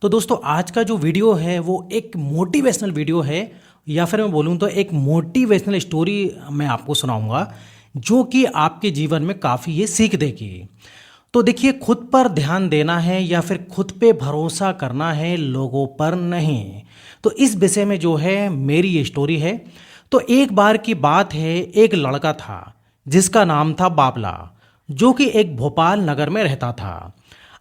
तो दोस्तों आज का जो वीडियो है वो एक मोटिवेशनल वीडियो है, या फिर मैं बोलूँ तो एक मोटिवेशनल स्टोरी मैं आपको सुनाऊंगा जो कि आपके जीवन में काफ़ी ये सीख देगी। तो देखिए, खुद पर ध्यान देना है या फिर खुद पे भरोसा करना है, लोगों पर नहीं। तो इस विषय में जो है मेरी ये स्टोरी है। तो एक बार की बात है, एक लड़का था जिसका नाम था बाबला, जो कि एक भोपाल नगर में रहता था।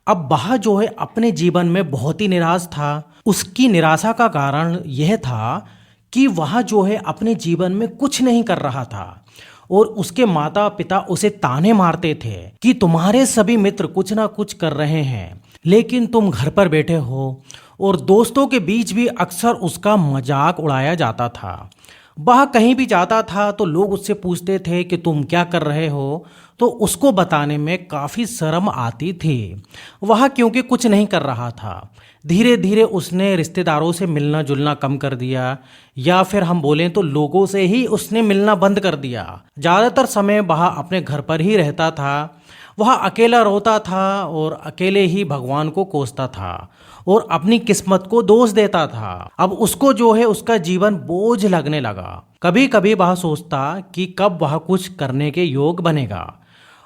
अब वह जो है अपने जीवन में बहुत ही निराश था। उसकी निराशा का कारण यह था कि वह जो है अपने जीवन में कुछ नहीं कर रहा था और उसके माता पिता उसे ताने मारते थे कि तुम्हारे सभी मित्र कुछ ना कुछ कर रहे हैं लेकिन तुम घर पर बैठे हो। और दोस्तों के बीच भी अक्सर उसका मजाक उड़ाया जाता था। वह कहीं भी जाता था तो लोग उससे पूछते थे कि तुम क्या कर रहे हो, तो उसको बताने में काफ़ी शर्म आती थी। वह क्योंकि कुछ नहीं कर रहा था। धीरे धीरे उसने रिश्तेदारों से मिलना जुलना कम कर दिया, या फिर हम बोलें तो लोगों से ही उसने मिलना बंद कर दिया। ज़्यादातर समय वह अपने घर पर ही रहता था। वह अकेला रोता था और अकेले ही भगवान को कोसता था और अपनी किस्मत को दोष देता था। अब उसको जो है उसका जीवन बोझ लगने लगा। कभी कभी वह सोचता कि कब वह कुछ करने के योग बनेगा,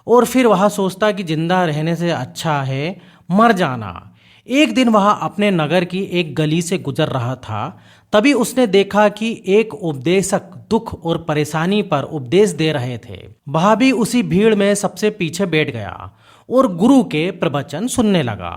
और फिर वह सोचता कि जिंदा रहने से अच्छा है मर जाना। एक दिन वह अपने नगर की एक गली से गुजर रहा था। तभी उसने देखा कि एक उपदेशक दुख और परेशानी पर उपदेश दे रहे थे। वह भी उसी भीड़ में सबसे पीछे बैठ गया और गुरु के प्रवचन सुनने लगा।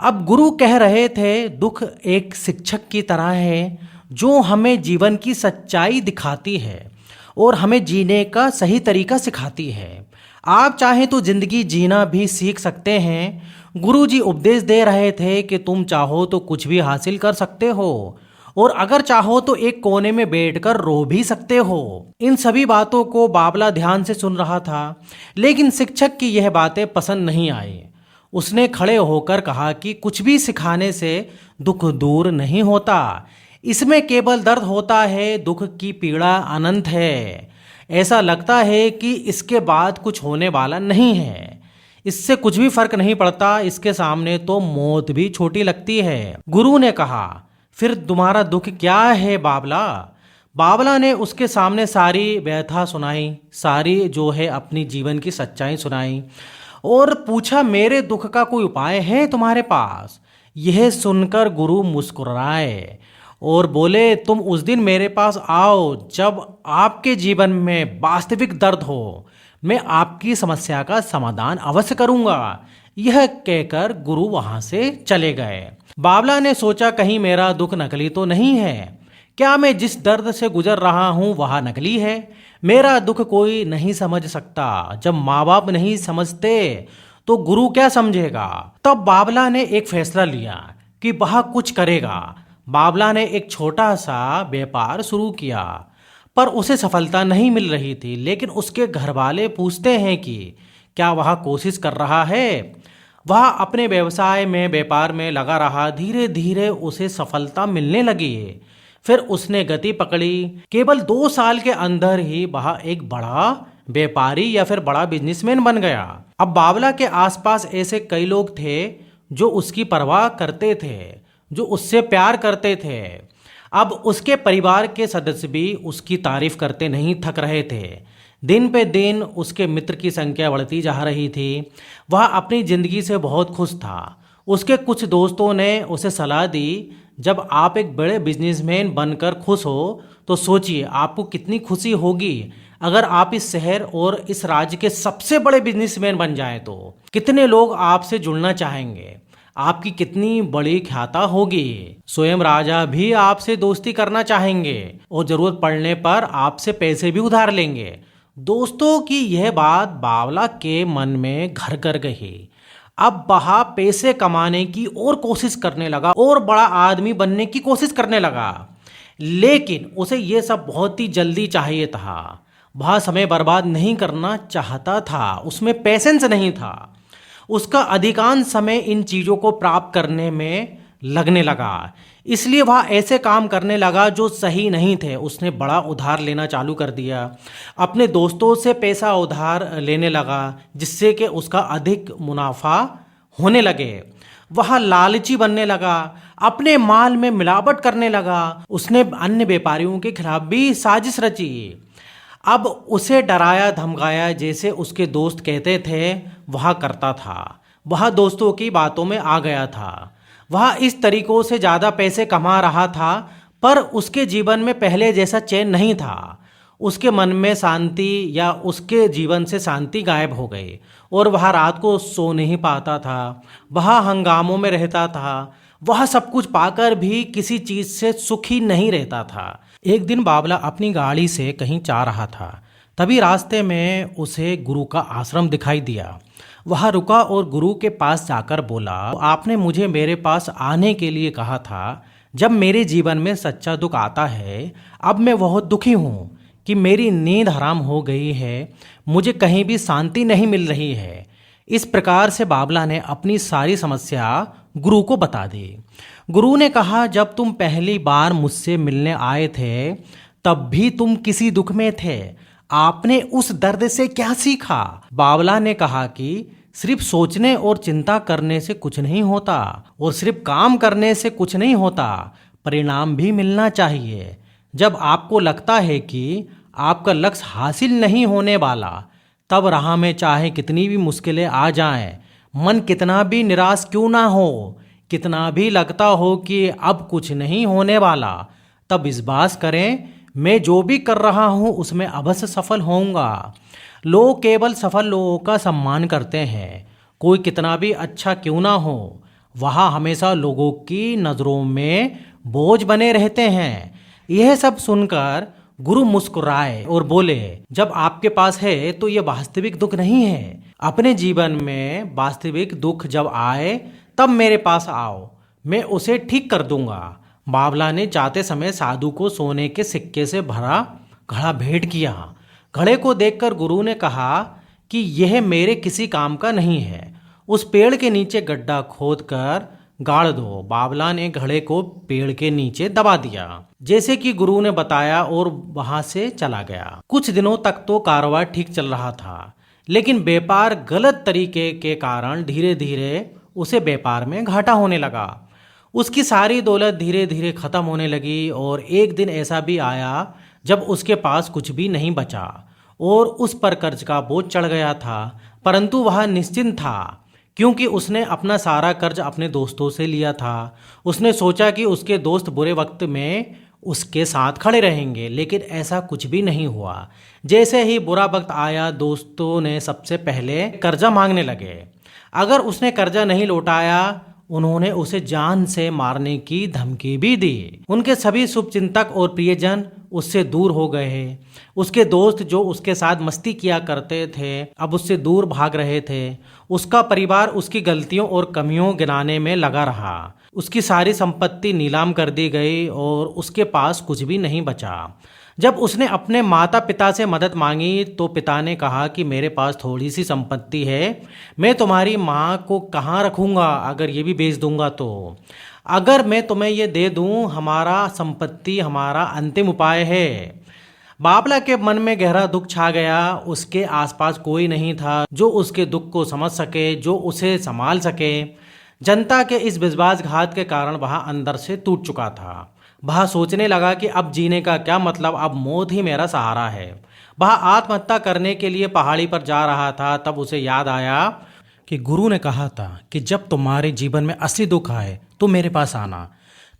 अब गुरु कह रहे थे, दुख एक शिक्षक की तरह है जो हमें जीवन की सच्चाई दिखाती है और हमें जीने का सही तरीका सिखाती है। आप चाहें तो जिंदगी जीना भी सीख सकते हैं। गुरुजी उपदेश दे रहे थे कि तुम चाहो तो कुछ भी हासिल कर सकते हो, और अगर चाहो तो एक कोने में बैठकर रो भी सकते हो। इन सभी बातों को बाबला ध्यान से सुन रहा था, लेकिन शिक्षक की यह बातें पसंद नहीं आई। उसने खड़े होकर कहा कि कुछ भी सिखाने से दुख दूर नहीं होता, इसमें केवल दर्द होता है, दुख की पीड़ा अनंत है। ऐसा लगता है कि इसके बाद कुछ होने वाला नहीं है, इससे कुछ भी फर्क नहीं पड़ता, इसके सामने तो मौत भी छोटी लगती है। गुरु ने कहा, फिर तुम्हारा दुख क्या है बाबला? बाबला ने उसके सामने सारी व्यथा सुनाई, सारी जो है अपनी जीवन की सच्चाई सुनाई और पूछा, मेरे दुख का कोई उपाय है तुम्हारे पास? यह सुनकर गुरु मुस्कुराए और बोले, तुम उस दिन मेरे पास आओ जब आपके जीवन में वास्तविक दर्द हो, मैं आपकी समस्या का समाधान अवश्य करूंगा। यह कहकर गुरु वहां से चले गए। बाबला ने सोचा, कहीं मेरा दुख नकली तो नहीं है? क्या मैं जिस दर्द से गुजर रहा हूं वह नकली है? मेरा दुख कोई नहीं समझ सकता। जब माँ बाप नहीं समझते तो गुरु क्या समझेगा? तब बाबला ने एक फैसला लिया कि वह कुछ करेगा। बाबला ने एक छोटा सा व्यापार शुरू किया, पर उसे सफलता नहीं मिल रही थी। लेकिन उसके घर वाले पूछते हैं कि क्या वह कोशिश कर रहा है? वह अपने व्यवसाय में, व्यापार में लगा रहा। धीरे धीरे उसे सफलता मिलने लगी। फिर उसने गति पकड़ी। केवल 2 साल के अंदर ही वह एक बड़ा व्यापारी या फिर बड़ा बिजनेसमैन बन गया। अब बाबला के आसपास ऐसे कई लोग थे जो उसकी परवाह करते थे, जो उससे प्यार करते थे। अब उसके परिवार के सदस्य भी उसकी तारीफ करते नहीं थक रहे थे। दिन पे दिन उसके मित्र की संख्या बढ़ती जा रही थी। वह अपनी ज़िंदगी से बहुत खुश था। उसके कुछ दोस्तों ने उसे सलाह दी, जब आप एक बड़े बिजनेसमैन बनकर खुश हो तो सोचिए आपको कितनी खुशी होगी अगर आप इस शहर और इस राज्य के सबसे बड़े बिजनेसमैन बन जाएं तो कितने लोग आपसे जुड़ना चाहेंगे, आपकी कितनी बड़ी ख्याता होगी। स्वयं राजा भी आपसे दोस्ती करना चाहेंगे और जरूरत पड़ने पर आपसे पैसे भी उधार लेंगे। दोस्तों की यह बात बावला के मन में घर कर गई। अब वह पैसे कमाने की और कोशिश करने लगा और बड़ा आदमी बनने की कोशिश करने लगा, लेकिन उसे यह सब बहुत ही जल्दी चाहिए था। वह समय बर्बाद नहीं करना चाहता था, उसमें पेशेंस नहीं था। उसका अधिकांश समय इन चीज़ों को प्राप्त करने में लगने लगा, इसलिए वह ऐसे काम करने लगा जो सही नहीं थे। उसने बड़ा उधार लेना चालू कर दिया, अपने दोस्तों से पैसा उधार लेने लगा, जिससे कि उसका अधिक मुनाफा होने लगे। वह लालची बनने लगा, अपने माल में मिलावट करने लगा। उसने अन्य व्यापारियों के खिलाफ भी साजिश रची। अब उसे डराया धमकाया जैसे उसके दोस्त कहते थे वह करता था। वह दोस्तों की बातों में आ गया था। वह इस तरीकों से ज़्यादा पैसे कमा रहा था, पर उसके जीवन में पहले जैसा चैन नहीं था। उसके मन में शांति या उसके जीवन से शांति गायब हो गई और वह रात को सो नहीं पाता था। वह हंगामों में रहता था। वह सब कुछ पाकर भी किसी चीज़ से सुखी नहीं रहता था। एक दिन बावला अपनी गाड़ी से कहीं जा रहा था। तभी रास्ते में उसे गुरु का आश्रम दिखाई दिया। वह रुका और गुरु के पास जाकर बोला, आपने मुझे मेरे पास आने के लिए कहा था। जब मेरे जीवन में सच्चा दुख आता है, अब मैं बहुत दुखी हूँ कि मेरी नींद हराम हो गई है, मुझे कहीं भी शांति नहीं मिल रही है। इस प्रकार से बावला ने अपनी सारी समस्या गुरु को बता दी। गुरु ने कहा, जब तुम पहली बार मुझसे मिलने आए थे तब भी तुम किसी दुख में थे। आपने उस दर्द से क्या सीखा? बावला ने कहा कि सिर्फ सोचने और चिंता करने से कुछ नहीं होता और सिर्फ काम करने से कुछ नहीं होता, परिणाम भी मिलना चाहिए। जब आपको लगता है कि आपका लक्ष्य हासिल नहीं होने वाला, तब राह में चाहे कितनी भी मुश्किलें आ जाएं, मन कितना भी निराश क्यों ना हो, कितना भी लगता हो कि अब कुछ नहीं होने वाला, तब विश्वास करें मैं जो भी कर रहा हूँ उसमें अवश्य सफल होऊंगा। लोग केवल सफल लोगों का सम्मान करते हैं। कोई कितना भी अच्छा क्यों ना हो, वह हमेशा लोगों की नज़रों में बोझ बने रहते हैं। यह सब सुनकर गुरु मुस्कुराए और बोले, जब आपके पास है तो यह वास्तविक दुख नहीं है। अपने जीवन में वास्तविक दुख जब आए तब मेरे पास आओ, मैं उसे ठीक कर दूंगा। बावला ने जाते समय साधु को सोने के सिक्के से भरा घड़ा भेंट किया। घड़े को देखकर गुरु ने कहा कि यह मेरे किसी काम का नहीं है, उस पेड़ के नीचे गड्ढा खोद कर गाड़ दो। बावला ने घड़े को पेड़ के नीचे दबा दिया जैसे कि गुरु ने बताया और वहां से चला गया। कुछ दिनों तक तो कारोबार ठीक चल रहा था, लेकिन व्यापार गलत तरीके के कारण धीरे धीरे उसे व्यापार में घाटा होने लगा। उसकी सारी दौलत धीरे धीरे खत्म होने लगी और एक दिन ऐसा भी आया जब उसके पास कुछ भी नहीं बचा और उस पर कर्ज का बोझ चढ़ गया था। परंतु वह निश्चिंत था, क्योंकि उसने अपना सारा कर्ज अपने दोस्तों से लिया था। उसने सोचा कि उसके दोस्त बुरे वक्त में उसके साथ खड़े रहेंगे, लेकिन ऐसा कुछ भी नहीं हुआ। जैसे ही बुरा वक्त आया, दोस्तों ने सबसे पहले कर्जा मांगने लगे। अगर उसने कर्जा नहीं लौटाया, उन्होंने उसे जान से मारने की धमकी भी दी। उनके सभी शुभचिंतक और प्रियजन उससे दूर हो गए। उसके दोस्त जो उसके साथ मस्ती किया करते थे, अब उससे दूर भाग रहे थे। उसका परिवार उसकी गलतियों और कमियों गिनाने में लगा रहा। उसकी सारी संपत्ति नीलाम कर दी गई और उसके पास कुछ भी नहीं बचा। जब उसने अपने माता पिता से मदद मांगी तो पिता ने कहा कि मेरे पास थोड़ी सी संपत्ति है, मैं तुम्हारी माँ को कहाँ रखूँगा अगर ये भी बेच दूँगा तो। अगर मैं तुम्हें ये दे दूँ, हमारा संपत्ति हमारा अंतिम उपाय है। बावला के मन में गहरा दुख छा गया। उसके आसपास कोई नहीं था जो उसके दुख को समझ सके, जो उसे संभाल सके। जनता के इस विश्वासघात के कारण वह अंदर से टूट चुका था। वह सोचने लगा कि अब जीने का क्या मतलब, अब मौत ही मेरा सहारा है। वह आत्महत्या करने के लिए पहाड़ी पर जा रहा था, तब उसे याद आया कि गुरु ने कहा था कि जब तुम्हारे जीवन में असली दुख आए तो मेरे पास आना।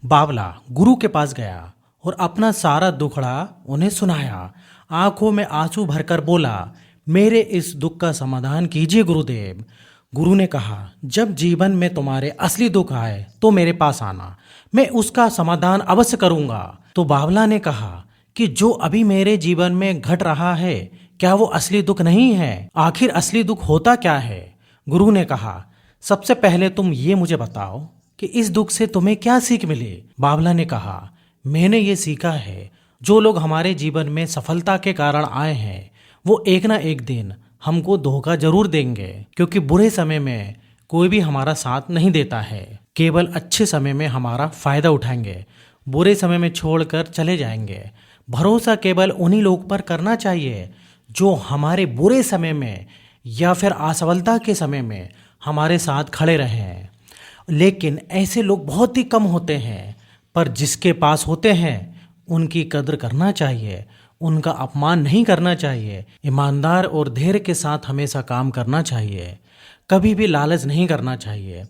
बावला गुरु के पास गया और अपना सारा दुखड़ा उन्हें सुनाया। आंखों में आंसू भरकर बोला, मेरे इस दुख का समाधान कीजिए गुरुदेव। गुरु ने कहा, जब जीवन में तुम्हारे असली दुख आए तो मेरे पास आना, मैं उसका समाधान अवश्य करूंगा। तो बावला ने कहा कि जो अभी मेरे जीवन में घट रहा है, क्या वो असली दुख नहीं है? आखिर असली दुख होता क्या है? गुरु ने कहा, सबसे पहले तुम ये मुझे बताओ कि इस दुख से तुम्हें क्या सीख मिली? बावला ने कहा, मैंने ये सीखा है, जो लोग हमारे जीवन में सफलता के कारण आए हैं, वो एक ना एक दिन हमको धोखा जरूर देंगे, क्योंकि बुरे समय में कोई भी हमारा साथ नहीं देता है, केवल अच्छे समय में हमारा फायदा उठाएंगे, बुरे समय में छोड़कर चले जाएंगे। भरोसा केवल उन्हीं लोगों पर करना चाहिए जो हमारे बुरे समय में या फिर असफलता के समय में हमारे साथ खड़े रहें। लेकिन ऐसे लोग बहुत ही कम होते हैं, पर जिसके पास होते हैं उनकी कदर करना चाहिए, उनका अपमान नहीं करना चाहिए। ईमानदार और धैर्य के साथ हमेशा काम करना चाहिए, कभी भी लालच नहीं करना चाहिए।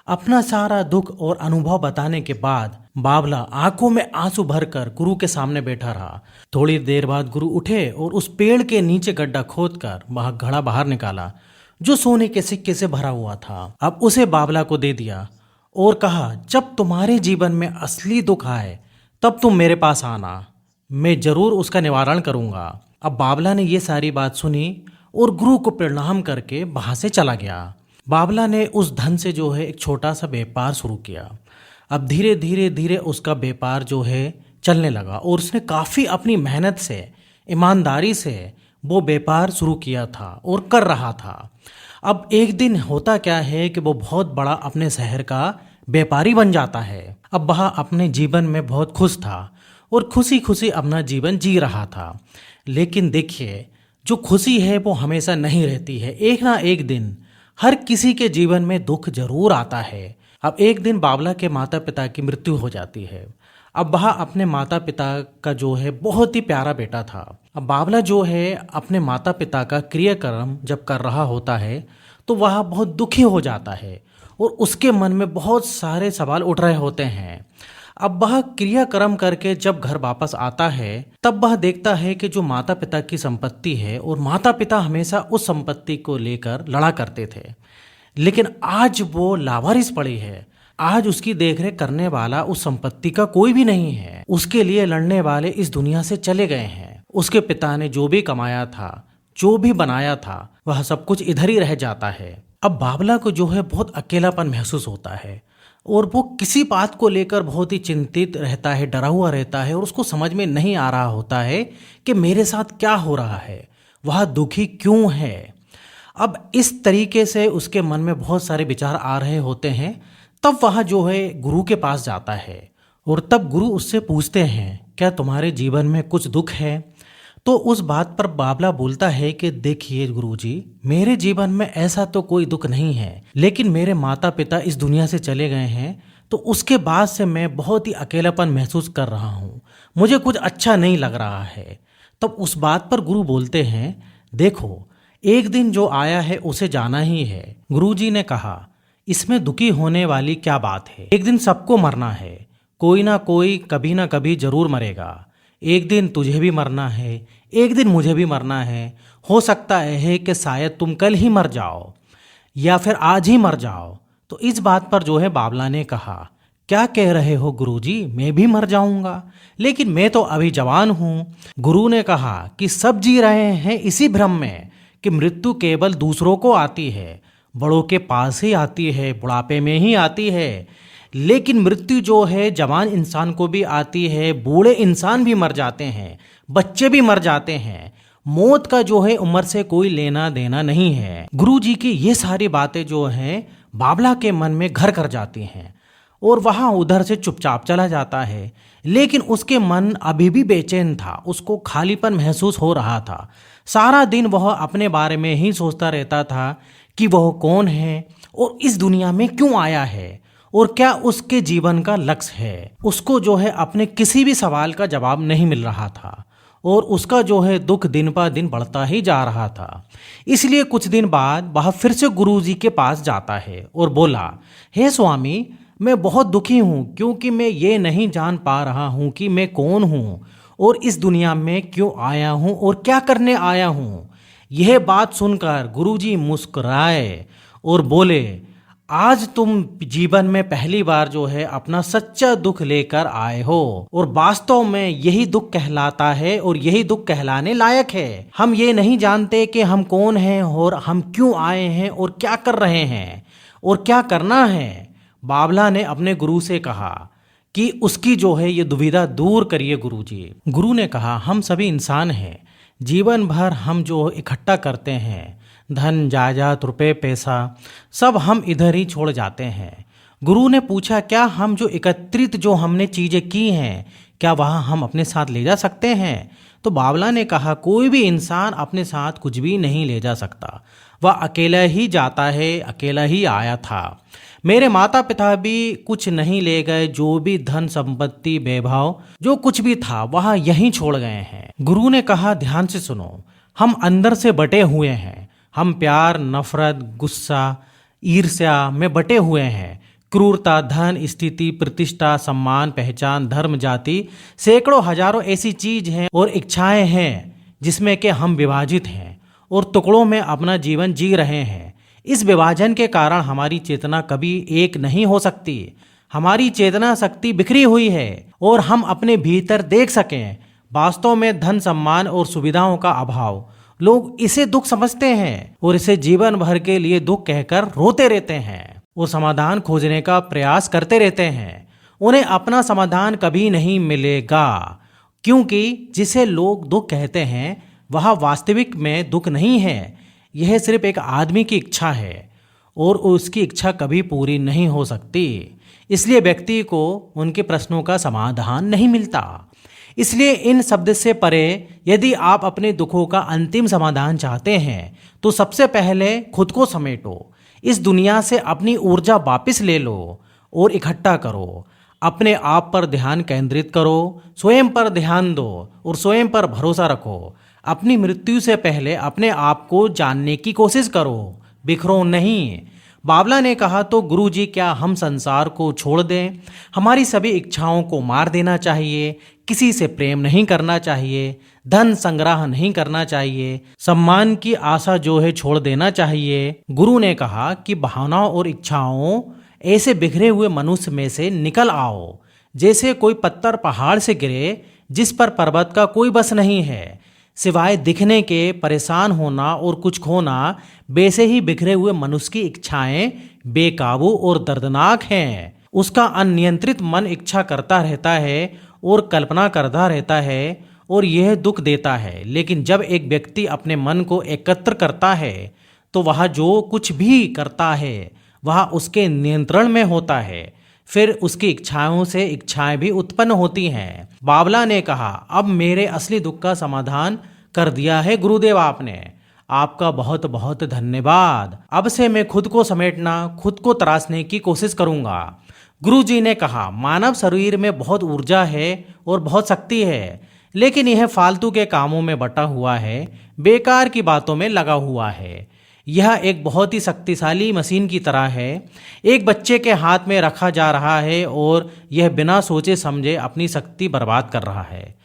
अपना सारा दुख और अनुभव बताने के बाद बाबला आंखों में आंसू भरकर गुरु के सामने बैठा रहा। थोड़ी देर बाद गुरु उठे और उस पेड़ के नीचे गड्ढा खोदकर वह घड़ा बाहर निकाला जो सोने के सिक्के से भरा हुआ था। अब उसे बाबला को दे दिया और कहा, जब तुम्हारे जीवन में असली दुख आए तब तुम मेरे पास आना, मैं जरूर उसका निवारण करूंगा। अब बाबला ने ये सारी बात सुनी और गुरु को प्रणाम करके वहां से चला गया। बाबला ने उस धन से जो है एक छोटा सा व्यापार शुरू किया। अब धीरे धीरे धीरे उसका व्यापार जो है चलने लगा और उसने काफ़ी अपनी मेहनत से, ईमानदारी से वो व्यापार शुरू किया था और कर रहा था। अब एक दिन होता क्या है कि वो बहुत बड़ा अपने शहर का व्यापारी बन जाता है। अब वह अपने जीवन में बहुत खुश था और खुशी खुशी अपना जीवन जी रहा था। लेकिन देखिए, जो खुशी है वो हमेशा नहीं रहती है। एक ना एक दिन हर किसी के जीवन में दुख जरूर आता है। अब एक दिन बाबला के माता पिता की मृत्यु हो जाती है। अब वह अपने माता पिता का जो है बहुत ही प्यारा बेटा था। अब बाबला जो है अपने माता पिता का क्रियाक्रम जब कर रहा होता है तो वह बहुत दुखी हो जाता है और उसके मन में बहुत सारे सवाल उठ रहे होते हैं। अब वह क्रियाक्रम करके जब घर वापस आता है तब वह देखता है कि जो माता पिता की संपत्ति है और माता पिता हमेशा उस संपत्ति को लेकर लड़ा करते थे, लेकिन आज वो लावारिस पड़ी है। आज उसकी देखरेख करने वाला उस संपत्ति का कोई भी नहीं है। उसके लिए लड़ने वाले इस दुनिया से चले गए हैं। उसके पिता ने जो भी कमाया था, जो भी बनाया था, वह सब कुछ इधर ही रह जाता है। अब बाबला को जो है बहुत अकेलापन महसूस होता है और वो किसी बात को लेकर बहुत ही चिंतित रहता है, डरा हुआ रहता है और उसको समझ में नहीं आ रहा होता है कि मेरे साथ क्या हो रहा है, वह दुखी क्यों है। अब इस तरीके से उसके मन में बहुत सारे विचार आ रहे होते हैं। तब वह जो है गुरु के पास जाता है और तब गुरु उससे पूछते हैं, क्या तुम्हारे जीवन में कुछ दुख है? तो उस बात पर बाबला बोलता है कि देखिए गुरुजी, मेरे जीवन में ऐसा तो कोई दुख नहीं है, लेकिन मेरे माता पिता इस दुनिया से चले गए हैं तो उसके बाद से मैं बहुत ही अकेलापन महसूस कर रहा हूँ, मुझे कुछ अच्छा नहीं लग रहा है। तब उस बात पर गुरु बोलते हैं, देखो एक दिन जो आया है उसे जाना ही है। गुरुजी ने कहा, इसमें दुखी होने वाली क्या बात है, एक दिन सबको मरना है, कोई ना कोई कभी ना कभी जरूर मरेगा। एक दिन तुझे भी मरना है, एक दिन मुझे भी मरना है। हो सकता है कि शायद तुम कल ही मर जाओ या फिर आज ही मर जाओ। तो इस बात पर जो है बाबला ने कहा, क्या कह रहे हो गुरुजी, मैं भी मर जाऊंगा, लेकिन मैं तो अभी जवान हूँ। गुरु ने कहा कि सब जी रहे हैं इसी भ्रम में कि मृत्यु केवल दूसरों को आती है, बड़ों के पास ही आती है, बुढ़ापे में ही आती है, लेकिन मृत्यु जो है जवान इंसान को भी आती है, बूढ़े इंसान भी मर जाते हैं, बच्चे भी मर जाते हैं। मौत का जो है उम्र से कोई लेना देना नहीं है। गुरुजी की ये सारी बातें जो हैं बाबला के मन में घर कर जाती हैं और वहाँ उधर से चुपचाप चला जाता है। लेकिन उसके मन अभी भी बेचैन था, उसको खालीपन महसूस हो रहा था। सारा दिन वह अपने बारे में ही सोचता रहता था कि वह कौन है और इस दुनिया में क्यों आया है और क्या उसके जीवन का लक्ष्य है। उसको जो है अपने किसी भी सवाल का जवाब नहीं मिल रहा था और उसका जो है दुख दिन पर दिन बढ़ता ही जा रहा था। इसलिए कुछ दिन बाद वह फिर से गुरुजी के पास जाता है और बोला, हे स्वामी, मैं बहुत दुखी हूँ क्योंकि मैं ये नहीं जान पा रहा हूँ कि मैं कौन हूँ और इस दुनिया में क्यों आया हूँ और क्या करने आया हूँ। यह बात सुनकर गुरुजी मुस्कुराए और बोले, आज तुम जीवन में पहली बार जो है अपना सच्चा दुख लेकर आए हो और वास्तव में यही दुख कहलाता है और यही दुख कहलाने लायक है। हम ये नहीं जानते कि हम कौन हैं और हम क्यों आए हैं और क्या कर रहे हैं और क्या करना है। बाबला ने अपने गुरु से कहा कि उसकी जो है ये दुविधा दूर करिए गुरुजी। गुरु ने कहा, हम सभी इंसान हैं, जीवन भर हम जो इकट्ठा करते हैं, धन जायदाद रुपए पैसा सब हम इधर ही छोड़ जाते हैं। गुरु ने पूछा, क्या हम जो एकत्रित जो हमने चीज़ें की हैं क्या वह हम अपने साथ ले जा सकते हैं? तो बाबला ने कहा, कोई भी इंसान अपने साथ कुछ भी नहीं ले जा सकता। वह अकेला ही जाता है, अकेला ही आया था। मेरे माता पिता भी कुछ नहीं ले गए, जो भी धन संपत्ति वैभव जो कुछ भी था वह यहीं छोड़ गए हैं। गुरु ने कहा, ध्यान से सुनो, हम अंदर से बटे हुए हैं। हम प्यार, नफरत, गुस्सा, ईर्ष्या में बटे हुए हैं। क्रूरता, धन, स्थिति, प्रतिष्ठा, सम्मान, पहचान, धर्म, जाति, सैकड़ों हजारों ऐसी चीज हैं और इच्छाएं हैं जिसमें कि हम विभाजित हैं और टुकड़ों में अपना जीवन जी रहे हैं। इस विभाजन के कारण हमारी चेतना कभी एक नहीं हो सकती। हमारी चेतना शक्ति बिखरी हुई है और हम अपने भीतर देख सकें। वास्तव में धन, सम्मान और सुविधाओं का अभाव, लोग इसे दुख समझते हैं और इसे जीवन भर के लिए दुख कहकर रोते रहते हैं और समाधान खोजने का प्रयास करते रहते हैं। उन्हें अपना समाधान कभी नहीं मिलेगा, क्योंकि जिसे लोग दुख कहते हैं वह वास्तविक में दुख नहीं है। यह सिर्फ एक आदमी की इच्छा है और उसकी इच्छा कभी पूरी नहीं हो सकती। इसलिए व्यक्ति को उनके प्रश्नों का समाधान नहीं मिलता। इसलिए इन शब्द से परे यदि आप अपने दुखों का अंतिम समाधान चाहते हैं तो सबसे पहले खुद को समेटो। इस दुनिया से अपनी ऊर्जा वापस ले लो और इकट्ठा करो। अपने आप पर ध्यान केंद्रित करो, स्वयं पर ध्यान दो और स्वयं पर भरोसा रखो। अपनी मृत्यु से पहले अपने आप को जानने की कोशिश करो, बिखरो नहीं। बावला ने कहा, तो गुरुजी क्या हम संसार को छोड़ दें? हमारी सभी इच्छाओं को मार देना चाहिए। किसी से प्रेम नहीं करना चाहिए, धन संग्रह नहीं करना चाहिए, सम्मान की आशा जो है छोड़ देना चाहिए। गुरु ने कहा कि भावनाओं और इच्छाओं ऐसे बिखरे हुए मनुष्य में से निकल आओ, जैसे कोई पत्थर पहाड़ से गिरे जिस पर पर्वत का कोई बस नहीं है, सिवाय दिखने के परेशान होना और कुछ खोना। वैसे ही बिखरे हुए मनुष्य की इच्छाएं बेकाबू और दर्दनाक हैं। उसका अनियंत्रित मन इच्छा करता रहता है और कल्पना करता रहता है और यह दुख देता है। लेकिन जब एक व्यक्ति अपने मन को एकत्र करता है तो वह जो कुछ भी करता है वह उसके नियंत्रण में होता है। फिर उसकी इच्छाओं से इच्छाएं भी उत्पन्न होती हैं। बावला ने कहा, अब मेरे असली दुख का समाधान कर दिया है गुरुदेव आपने। आपका बहुत बहुत धन्यवाद। अब से मैं खुद को समेटना, खुद को तराशने की कोशिश करूंगा। गुरुजी ने कहा, मानव शरीर में बहुत ऊर्जा है और बहुत शक्ति है, लेकिन यह फालतू के कामों में बटा हुआ है, बेकार की बातों में लगा हुआ है। यह एक बहुत ही शक्तिशाली मशीन की तरह है, एक बच्चे के हाथ में रखा जा रहा है और यह बिना सोचे समझे अपनी शक्ति बर्बाद कर रहा है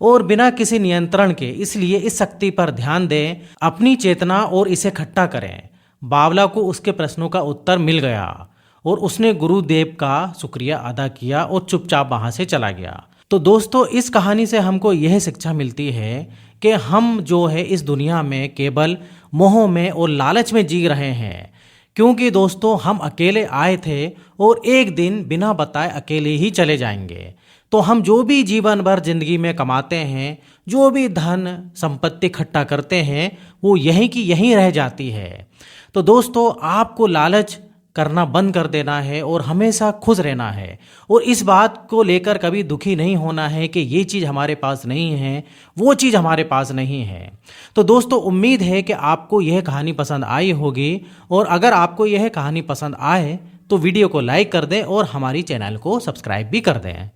और बिना किसी नियंत्रण के। इसलिए इस शक्ति पर ध्यान दें, अपनी चेतना और इसे इकट्ठा करें। बावला को उसके प्रश्नों का उत्तर मिल गया और उसने गुरुदेव का शुक्रिया अदा किया और चुपचाप वहां से चला गया। तो दोस्तों, इस कहानी से हमको यह शिक्षा मिलती है कि हम जो है इस दुनिया में केवल मोह में और लालच में जी रहे हैं, क्योंकि दोस्तों हम अकेले आए थे और एक दिन बिना बताए अकेले ही चले जाएंगे। तो हम जो भी जीवन भर जिंदगी में कमाते हैं, जो भी धन संपत्ति इकट्ठा करते हैं, वो यहीं की यहीं रह जाती है। तो दोस्तों, आपको लालच करना बंद कर देना है और हमेशा खुश रहना है और इस बात को लेकर कभी दुखी नहीं होना है कि ये चीज़ हमारे पास नहीं है, वो चीज़ हमारे पास नहीं है। तो दोस्तों, उम्मीद है कि आपको यह कहानी पसंद आई होगी और अगर आपको यह कहानी पसंद आए तो वीडियो को लाइक कर दें और हमारी चैनल को सब्सक्राइब भी कर दें।